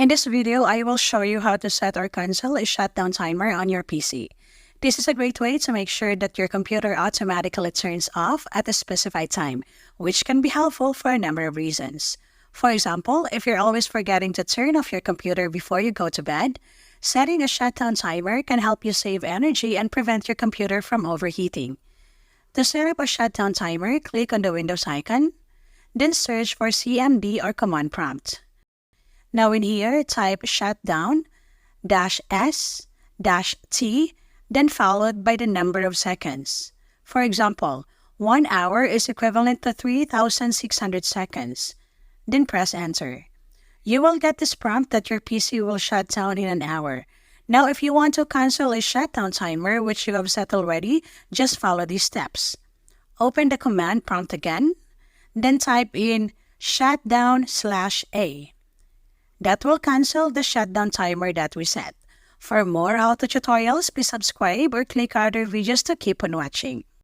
In this video, I will show you how to set or cancel a shutdown timer on your PC. This is a great way to make sure that your computer automatically turns off at a specified time, which can be helpful for a number of reasons. For example, if you're always forgetting to turn off your computer before you go to bed, setting a shutdown timer can help you save energy and prevent your computer from overheating. To set up a shutdown timer, click on the Windows icon, then search for CMD or command prompt. Now in here, type shutdown-s-t, then followed by the number of seconds. For example, 1 hour is equivalent to 3,600 seconds. Then press enter. You will get this prompt that your PC will shut down in an hour. Now if you want to cancel a shutdown timer which you have set already, just follow these steps. Open the command prompt again, then type in shutdown/a. That will cancel the shutdown timer that we set. For more how-to tutorials, please subscribe or click other videos to keep on watching.